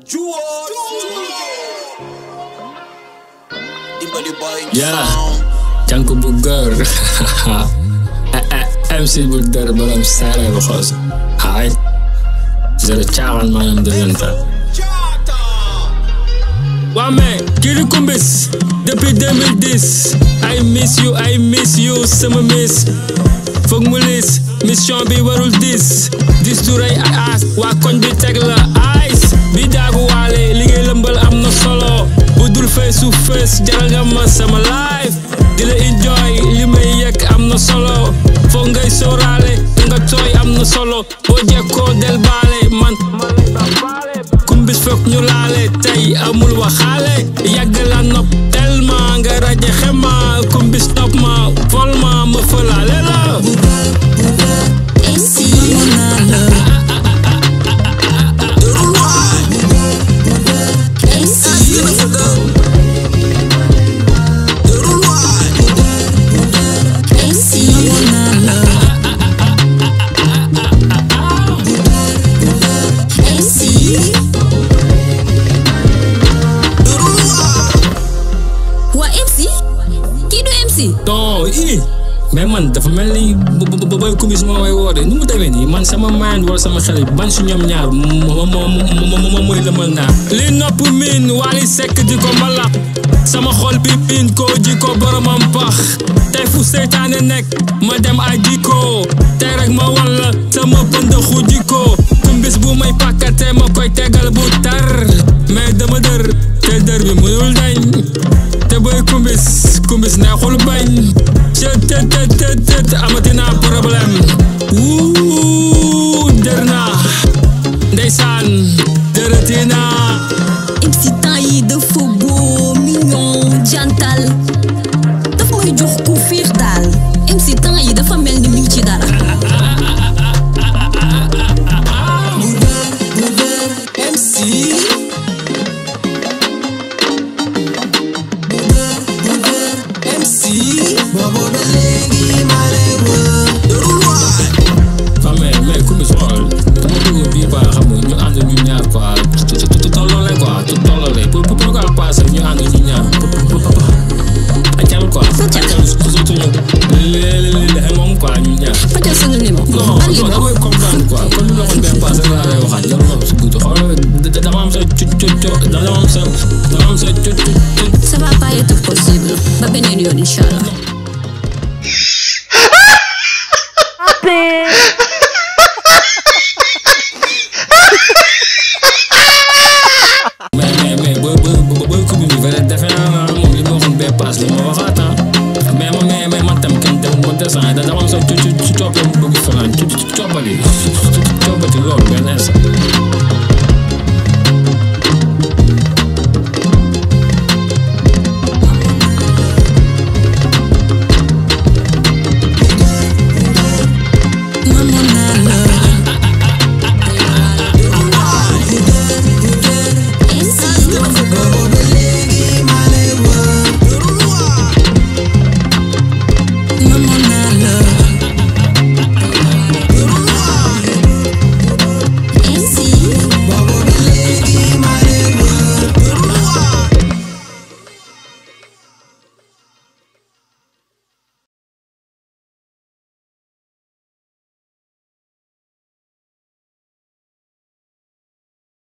Djuwat. Dimbali boy. Yeah, janko Boudeur. MC Boudeur borom saray bu xoos. Hay. Zero caawan maanaam de lenta. Waa mais kii di Coumbis depuis 2010. I miss you sama miss. Foog mu lis mission bi warul dis du rey aas waa koñ bi teg la ice bi daagu waale li ngay lëmbal am na solo bu dul face to face jaral nga ma sama life di la enjoy li may yëg am na solo foog ngay sóoraale nga tooy am na solo boo jekkoo del baale man Coumbis foog ñu laale tey amul waxaale yàgg la nopp tellement nga raje xema Coumbis nopp ma vol ma fëlaale la mais man dafa mel ni boy Coumbis moo may woo de nu mu demee nii man sama mind wala sama xel ban su ñoom ñaar moom mooy lëmal naa li nopp miin Wally Seck di ko mbala sama xol bi miin ko ji ko boromam pax tey fu seytaane nekk ma dem ay jiko tey rek ma walla sama pëndëxu jiko Coumbis bu may pàkkate ma koy tegal bu tar mais dama dër te dër bi mënul dañ te boy Coumbis neexul bañ tet amatina problème dër naa ndeysaan dërëtina MC temps yi dafa beau mignon jantal daf may jox ku fiir daal MC temps yi dafa mel ni mi ci dara ça va pas être possible ba beneen yoon inchallah